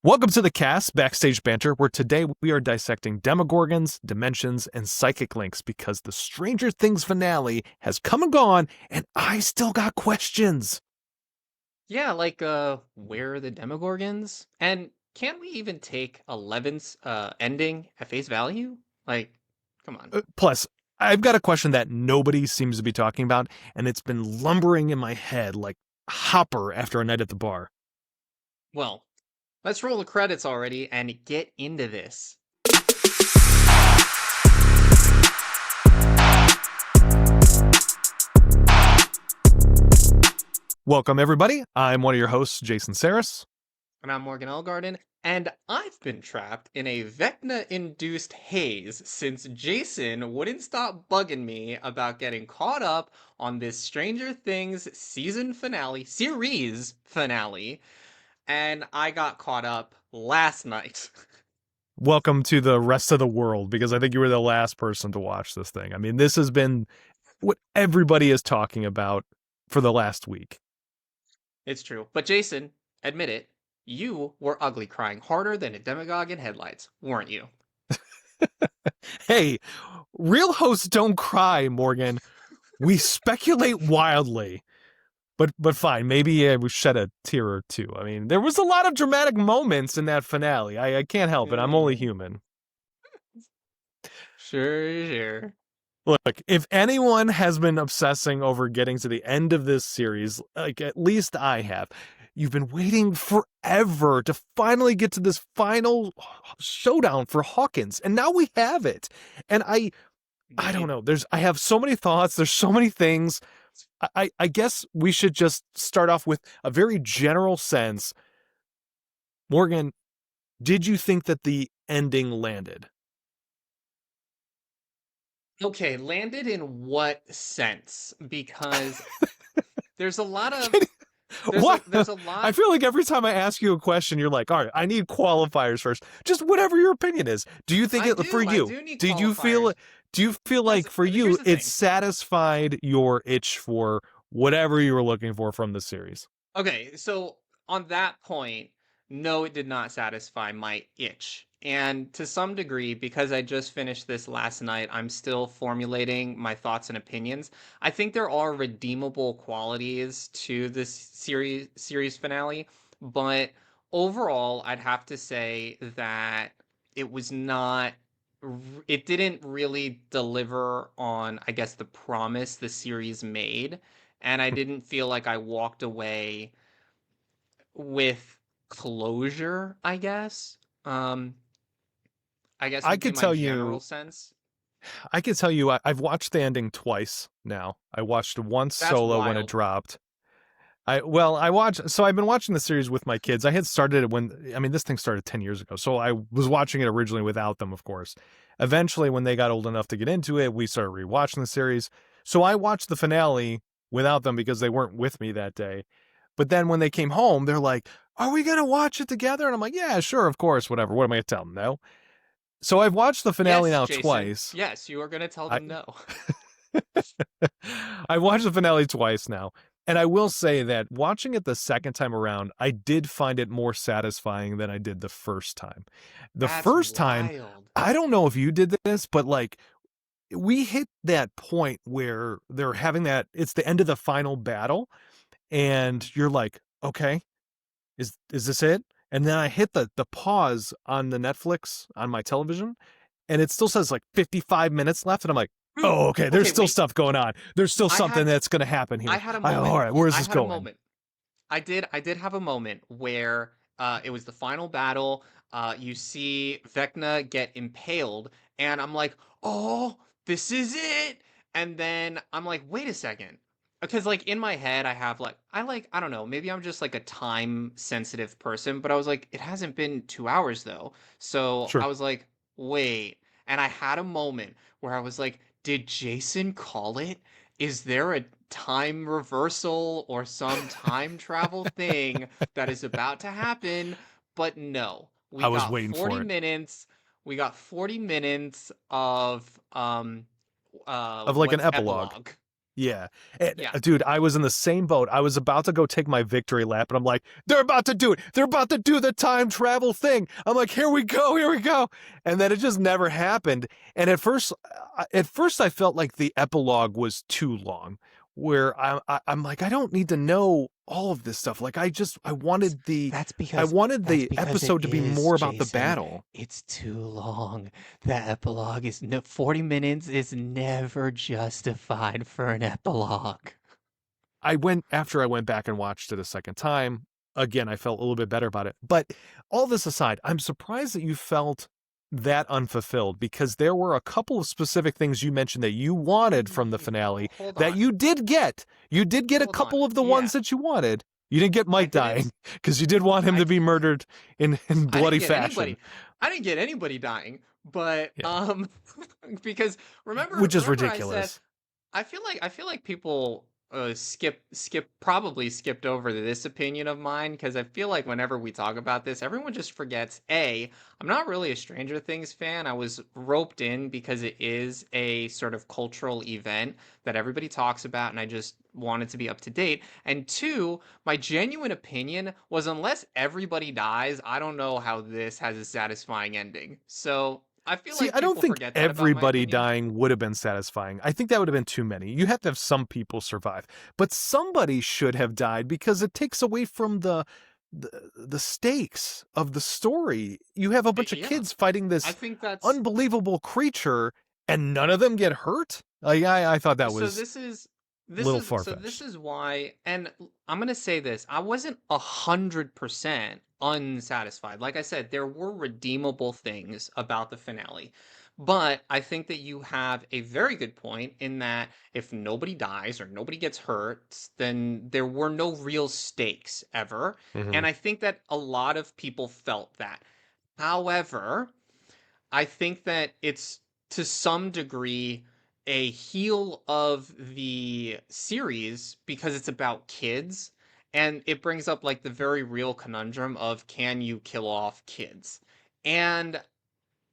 Welcome to the cast, Backstage Banter, where today we are dissecting Demogorgons, dimensions, and psychic links because the Stranger Things finale has come and gone, and I still got questions. Yeah, where are the Demogorgons? And can't we even take Eleven's ending at face value? Like, come on. Plus, I've got a question that nobody seems to be talking about, and it's been lumbering in my head like Hopper after a night at the bar. Well, let's roll the credits already and get into this. Welcome, everybody. I'm one of your hosts, Jason Saris. And I'm Morgan Elgarden, and I've been trapped in a Vecna-induced haze since Jason wouldn't stop bugging me about getting caught up on this Stranger Things series finale, and I got caught up last night. Welcome to the rest of the world, because I think you were the last person to watch this thing. I mean, this has been what everybody is talking about for the last week. It's true. But Jason, admit it, you were ugly crying harder than a demagogue in headlights, weren't you? Hey, real hosts don't cry, Morgan. We speculate wildly. But fine, maybe we shed a tear or two. I mean, there was a lot of dramatic moments in that finale. I can't help it. I'm only human. Sure. Look, if anyone has been obsessing over getting to the end of this series, like at least I have, you've been waiting forever to finally get to this final showdown for Hawkins, and now we have it. And I don't know. I have so many thoughts. There's so many things. I guess we should just start off with a very general sense. Morgan, did you think that the ending landed? Okay, landed in what sense? Because there's a lot of What? there's a lot. I feel like every time I ask you a question, you're like, all right, I need qualifiers first. Just whatever your opinion is. Do you think for I you? do need Do you feel? qualifiers. Do you feel like for Here's you, the it thing. satisfied your itch for whatever you were looking for from the series? Okay, so on that point, no, it did not satisfy my itch. And to some degree, because I just finished this last night, I'm still formulating my thoughts and opinions. I think there are redeemable qualities to this series finale, but overall, I'd have to say that it was not it didn't really deliver on, I guess, the promise the series made, and I didn't feel like I walked away with closure, I guess. Um, I guess I would be could my tell general you. sense. I could tell you. I've watched the ending twice now. I watched once That's solo when it wild. dropped. I watched, so I've been watching the series with my kids. I had started it when, I mean, this thing started 10 years ago. So I was watching it originally without them, of course. Eventually, when they got old enough to get into it, we started rewatching the series. So I watched the finale without them because they weren't with me that day. But then when they came home, they're like, "Are we going to watch it together?" And I'm like, "Yeah, sure, of course, whatever. What am I going to tell them? No." So I've watched the finale Yes, now Jason. twice. Yes, you are going to tell I them no. I watched the finale twice now. And I will say that watching it the second time around, I did find it more satisfying than I did the first time. The That's first time, wild. I don't know if you did this, but like we hit that point where they're having it's the end of the final battle, and you're like, okay, is this it? And then I hit the pause on the Netflix on my television, and it still says like 55 minutes left, and I'm like, oh, okay, there's Okay, still wait. stuff going on. There's still I something had that's going to happen I here. had a All moment. right, where's I this had a going? moment. I did have a moment where it was the final battle. You see Vecna get impaled, and I'm like, "Oh, this is it!" And then I'm like, "Wait a second," because like in my head, I have I don't know, maybe I'm just like a time sensitive person, but I was like, it hasn't been 2 hours though, so I Sure. was like, "Wait," and I had a moment where I was like, "Did Jason call it? Is there a time reversal or some time travel thing that is about to happen?" But no, I was waiting for it. we got 40 minutes of Of like an what's epilogue. epilogue. Yeah. And, Yeah. dude, I was in the same boat. I was about to go take my victory lap, and I'm like, they're about to do it. They're about to do the time travel thing. I'm like, here we go, here we go. And then it just never happened. And at first I felt like the epilogue was too long, where I'm like, I don't need to know all of this stuff. Like, I wanted the That's I because wanted that's the because it episode to be is, more about the Jason. battle. It's too long. The epilogue is no 40 minutes is never justified for an epilogue. After I went back and watched it a second time, again, I felt a little bit better about it. But all this aside, I'm surprised that you felt that unfulfilled, because there were a couple of specific things you mentioned that you wanted from the finale Hold that on. you did get. You did get a Hold couple on. of the Yeah. ones that you wanted. You didn't get Mike didn't dying because you did want him I to be murdered in bloody I didn't get fashion. I didn't get anybody dying, but Yeah. because Which is remember ridiculous. I feel like people probably skipped over this opinion of mine, because I feel like whenever we talk about this, everyone just forgets. I'm not really a Stranger Things fan. I was roped in because it is a sort of cultural event that everybody talks about, and I just wanted to be up to date. And two, my genuine opinion was, unless everybody dies, I don't know how this has a satisfying ending. So I feel See, like I don't people think forget that about my everybody opinion. dying would have been satisfying. I think that would have been too many. You have to have some people survive, but somebody should have died, because it takes away from the stakes of the story. You have a bunch of Yeah, kids fighting I this think that's unbelievable creature, and none of them get hurt. Like, I thought that so was this is a little this far-fetched. is why, and I'm gonna say this, I wasn't 100% unsatisfied. Like I said, there were redeemable things about the finale, but I think that you have a very good point in that if nobody dies or nobody gets hurt, then there were no real stakes ever, Mhm. and I think that a lot of people felt that. However, I think that it's, to some degree, a heel of the series because it's about kids, and it brings up like the very real conundrum of, can you kill off kids? And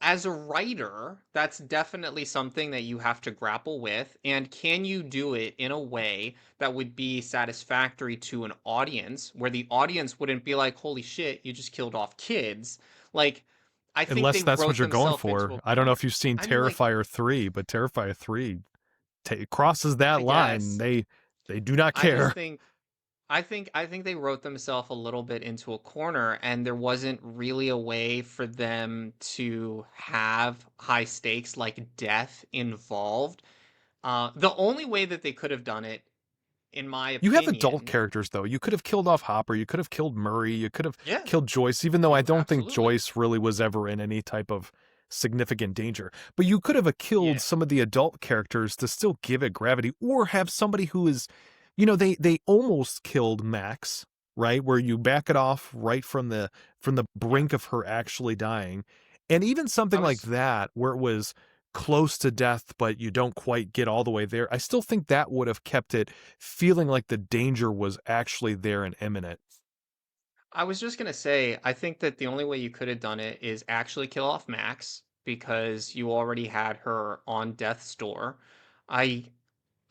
as a writer, that's definitely something that you have to grapple with. And can you do it in a way that would be satisfactory to an audience, where the audience wouldn't be like, holy shit, you just killed off kids? Like, I think they Unless that's what wrote you're going themselves into for. a I don't know corner. if you've seen I mean, like, Terrifier 3, but Terrifier 3 crosses that I line. guess. They do not I just care. think I think they wrote themselves a little bit into a corner, and there wasn't really a way for them to have high stakes like death involved. The only way that they could have done it, in my You have adult opinion, characters, though. You could have killed off Hopper. You could have killed Murray. You could have yeah, killed Joyce, even though I don't think absolutely, Joyce really was ever in any type of significant danger. But you could have killed yeah, some of the adult characters to still give it gravity, or have somebody who is, they almost killed Max, right? Where you back it off right from the yeah. brink of her actually dying. And even I something like was that, where it was close to death, but you don't quite get all the way there. I still think that would have kept it feeling like the danger was actually there and imminent. I was just gonna say, I think that the only way you could have done it is actually kill off Max, because you already had her on death's door. I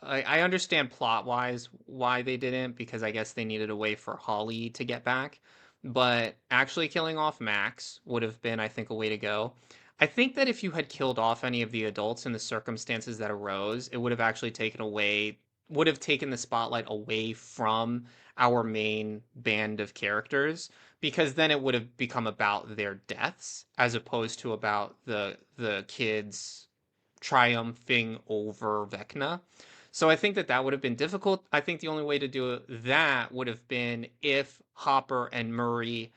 I understand plot wise why they didn't, because I guess they needed a way for Holly to get back. But actually killing off Max would have been, I think, a way to go. I think that if you had killed off any of the adults in the circumstances that arose, it would have actually would have taken the spotlight away from our main band of characters, because then it would have become about their deaths as opposed to about the kids triumphing over Vecna. So I think that that would have been difficult. I think the only way to do that would have been if Hopper and Murray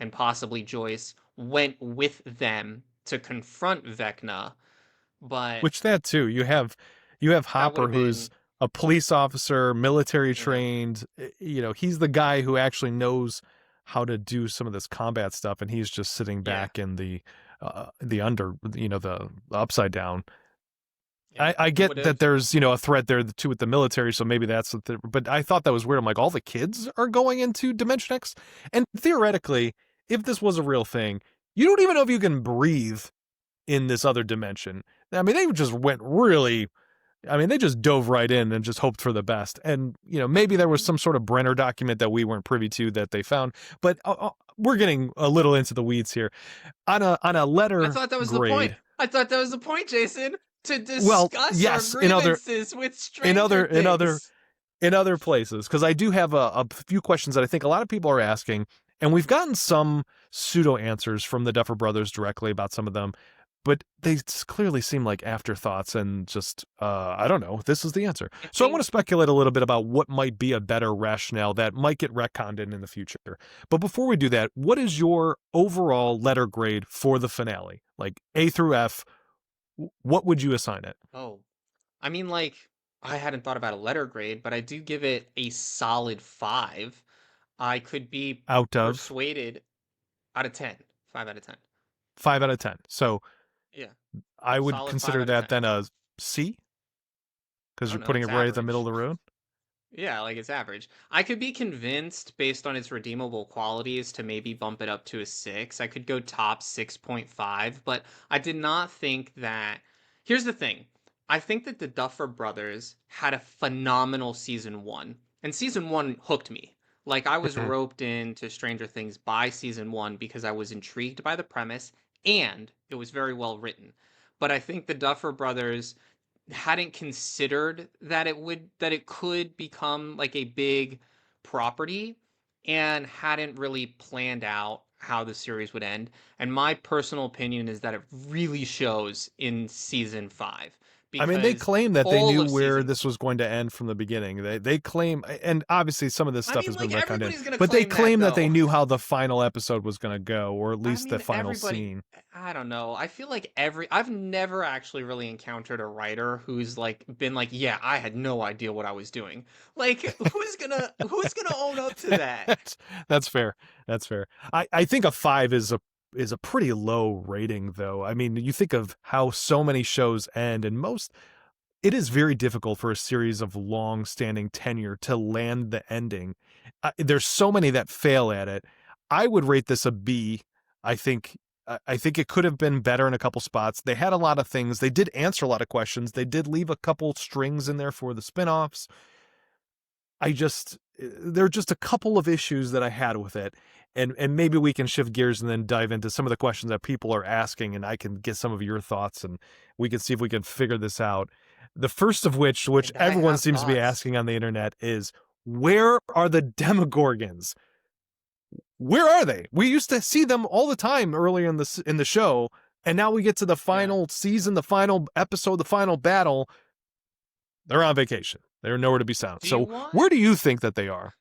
and possibly Joyce went with them to confront Vecna, but Which that too, you have that would Hopper, have who's been, a police officer, military yeah, trained. He's the guy who actually knows how to do some of this combat stuff, and he's just sitting yeah, back in the under, the upside down. yeah. I It would get that have, there's a threat there too with the military, so maybe that's but I thought that was weird. I'm like, all the kids are going into Dimension X, and theoretically, if this was a real thing, you don't even know if you can breathe in this other dimension. I mean, they just went really I mean, they just dove right in and just hoped for the best. And, maybe there was some sort of Brenner document that we weren't privy to that they found. But we're getting a little into the weeds here. On a letter I thought that was the point. grade. I thought that was the point, Jason, to Well, discuss yes, our grievances with Stranger Things. in other places, because I do have a few questions that I think a lot of people are asking, and we've gotten some pseudo answers from the Duffer Brothers directly about some of them, but they clearly seem like afterthoughts and just I don't know. This is the answer. So I want to speculate a little bit about what might be a better rationale that might get retconned in the future. But before we do that, what is your overall letter grade for the finale? Like A through F, what would you assign it? Oh, I mean, like, I hadn't thought about a letter grade, but I do give it a solid 5. I could be Out of persuaded out of 10. 5 out of 10. 5 out of 10. So Yeah. I would Solid 5 consider out of that 10. then a C, because I you're don't know, putting it it's right at the middle of the average. road. Yeah, like it's average. I could be convinced based on its redeemable qualities to maybe bump it up to a 6. I could go top 6.5, but I did not think that. Here's the thing. I think that the Duffer Brothers had a phenomenal season 1, and season 1 hooked me. Like I was Mhm. roped into Stranger Things by season 1 because I was intrigued by the premise and it was very well written. But I think the Duffer Brothers hadn't considered that it could become like a big property and hadn't really planned out how the series would end. And my personal opinion is that it really shows in season 5 I mean, they because claim that they all knew of where season this was going to end from the beginning. They claim, and obviously some of this I stuff mean, has been like retconned in, everybody's gonna but they claim that claim that they though. knew how the final episode was going to go, or at I least the mean, final everybody. scene. I don't know. I feel like I've never actually really encountered a writer who's like been like, yeah, I had no idea what I was doing. Like, who's gonna own up to that? That's fair. That's fair. I think a 5 is a pretty low rating, though. I mean, you think of how so many shows end, and it is very difficult for a series of long-standing tenure to land the ending. There's so many that fail at it. I would rate this a B. I think I think it could have been better in a couple spots. They had a lot of things. They did answer a lot of questions. They did leave a couple strings in there for the spin-offs. There are just a couple of issues that I had with it. And maybe we can shift gears and then dive into some of the questions that people are asking, and I can get some of your thoughts, and we can see if we can figure this out. The first of which And I everyone have seems to be thoughts. asking on the internet, is where are the Demogorgons? Where are they? We used to see them all the time earlier in the show, and now we get to the Yeah. final season, the final episode, the final battle. They're on vacation. They're nowhere to be found. Do you So want? where do you think that they are?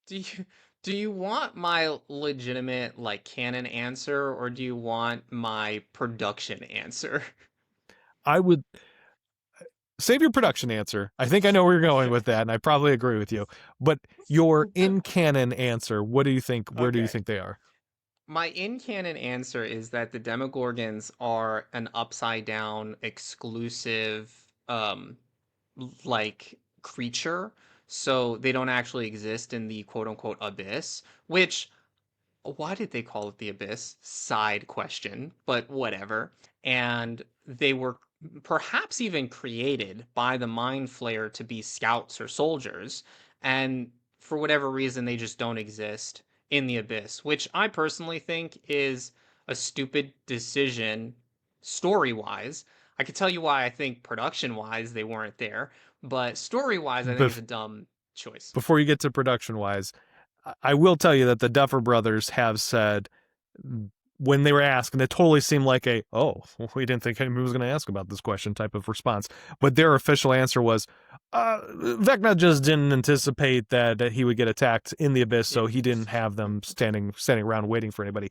Do you? Do you want my legitimate like canon answer, or do you want my production answer? I would save your production answer. I think I know where you're going with that, and I probably agree with you. But your in canon answer, what do you think? Where do you Okay. think they are? My in-canon answer is that the Demogorgons are an upside down exclusive like creature. So they don't actually exist in the quote unquote abyss, which why did they call it the abyss? Side question, but whatever. And they were perhaps even created by the Mind Flayer to be scouts or soldiers. And for whatever reason, they just don't exist in the abyss, which I personally think is a stupid decision story wise. I could tell you why I think production wise they weren't there, but story wise, I think it's Bef- a dumb choice. Before you get to production wise, I will tell you that the Duffer Brothers have said when they were asked, and it totally seemed like we didn't think anybody was going to ask about this question type of response. But their official answer was, Vecna just didn't anticipate that he would get attacked in the abyss, so he didn't have them standing around waiting for anybody.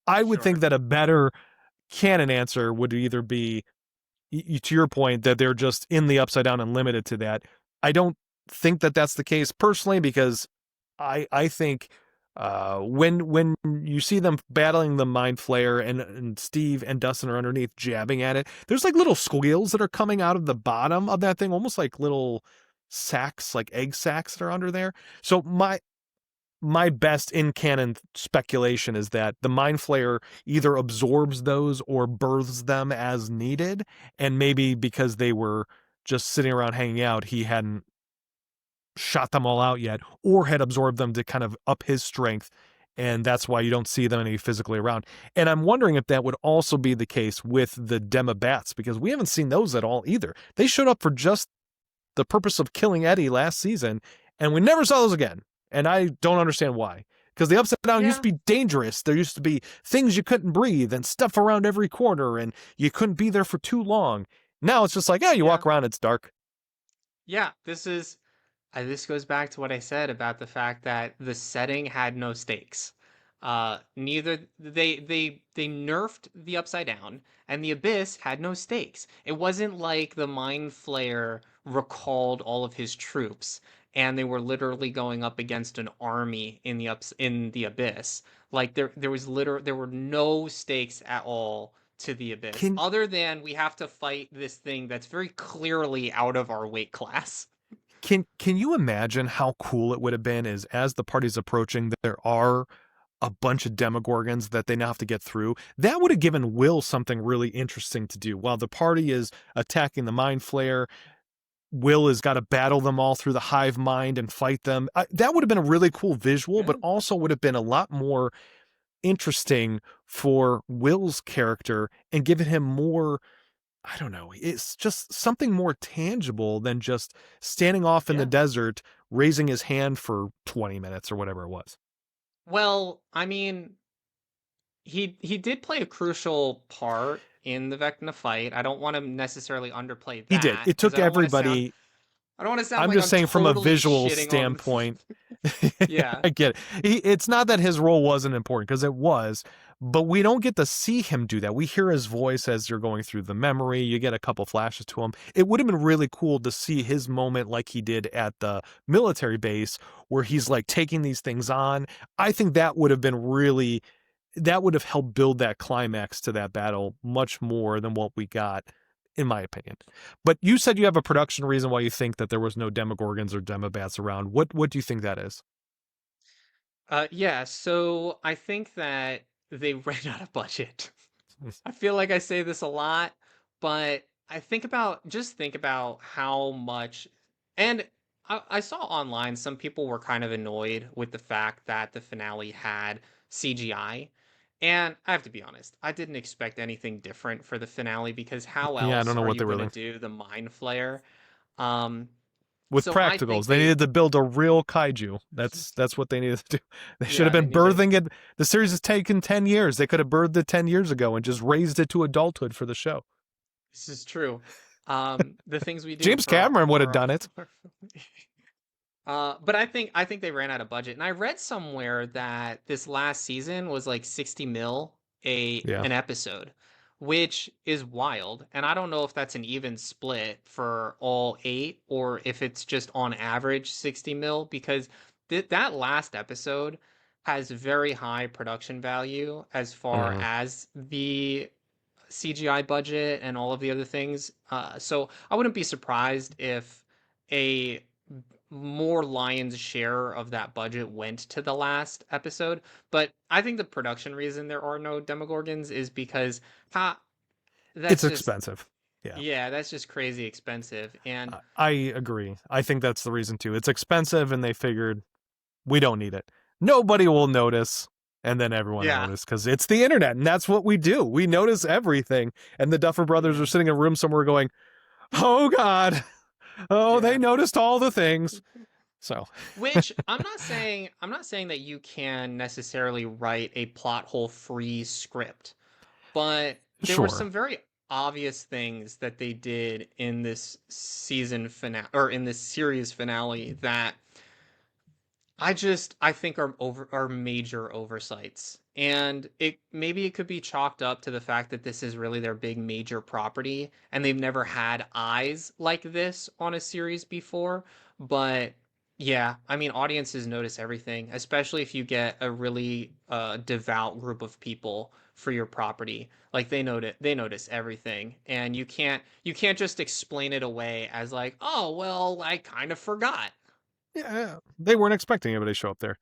I would think Sure. that a better canon answer would either be, to your point, that they're just in the upside down and limited to that. I don't think that that's the case personally, because I think when you see them battling the Mind Flayer, and Steve and Dustin are underneath jabbing at it, there's like little squeals that are coming out of the bottom of that thing, almost like little sacks, like egg sacks that are under there. So my best in canon speculation is that the Mind Flayer either absorbs those or births them as needed, and maybe because they were just sitting around hanging out, he hadn't shot them all out yet, or had absorbed them to kind of up his strength. And that's why you don't see them any physically around. And I'm wondering if that would also be the case with the Demobats, because we haven't seen those at all either. They showed up for just the purpose of killing Eddie last season, and we never saw those again. And I don't understand why. Because the Upside Down used to be dangerous. There used to be things you couldn't breathe and stuff around every corner, and you couldn't be there for too long. Now it's just like, you walk around, it's dark. Yeah, this goes back to what I said about the fact that the setting had no stakes. Neither they nerfed the Upside Down, and the Abyss had no stakes. It wasn't like the Mind Flayer recalled all of his troops and they were literally going up against an army in the Abyss. Like there were no stakes at all to the Abyss, other than we have to fight this thing that's very clearly out of our weight class. Can you imagine how cool it would have been as the party's approaching, there are a bunch of Demogorgons that they now have to get through? That would have given Will something really interesting to do. While the party is attacking the Mind Flayer, Will has got to battle them all through the hive mind and fight them. That would have been a really cool visual, but also would have been a lot more interesting for Will's character and given him more, I don't know, it's just something more tangible than just standing off in the desert, raising his hand for 20 minutes or whatever it was. Well, I mean, he did play a crucial part in the Vecna fight. I don't want to necessarily underplay that. He did. It took everybody. I don't want to sound I'm like just saying totally from a visual shitting standpoint. Yeah. I get it. It's not that his role wasn't important, because it was, but we don't get to see him do that. We hear his voice as you're going through the memory. You get a couple flashes to him. It would have been really cool to see his moment like he did at the military base, where he's like taking these things on. I think that would have helped build that climax to that battle much more than what we got, in my opinion. But you said you have a production reason why you think that there was no Demogorgons or Demobats around. What do you think that is? Yeah, so I think that they ran out of budget. I feel like I say this a lot, but think about how much, and I saw online some people were kind of annoyed with the fact that the finale had CGI. And I have to be honest, I didn't expect anything different for the finale, because how else I don't know are what you they were going to do the Mind Flayer? With So practicals, they needed to build a real kaiju. That's what they needed to do. They should have been birthing it. The series has taken 10 years. They could have birthed it 10 years ago and just raised it to adulthood for the show. This is true. The things we do. James Cameron would have done it. But I think they ran out of budget. And I read somewhere that this last season was like 60 mil an episode, which is wild. And I don't know if that's an even split for all 8 or if it's just on average 60 mil, because that last episode has very high production value as far as the CGI budget and all of the other things. So I wouldn't be surprised if a more lion's share of that budget went to the last episode. But I think the production reason there are no Demogorgons is because it's expensive. Yeah, that's just crazy expensive. And I agree. I think that's the reason too. It's expensive, and they figured we don't need it. Nobody will notice. And then everyone noticed, because it's the internet, and that's what we do. We notice everything. And the Duffer Brothers are sitting in a room somewhere going, "Oh God, they noticed all the things." So, which I'm not saying that you can necessarily write a plot hole free script, but there were some very obvious things that they did in this season finale, or in this series finale, that I think are major oversights. And maybe it could be chalked up to the fact that this is really their big major property and they've never had eyes like this on a series before. But yeah, I mean, audiences notice everything, especially if you get a really devout group of people for your property. Like they notice everything, and you can't just explain it away as like, oh well, I kind of forgot. Yeah, they weren't expecting anybody to show up there.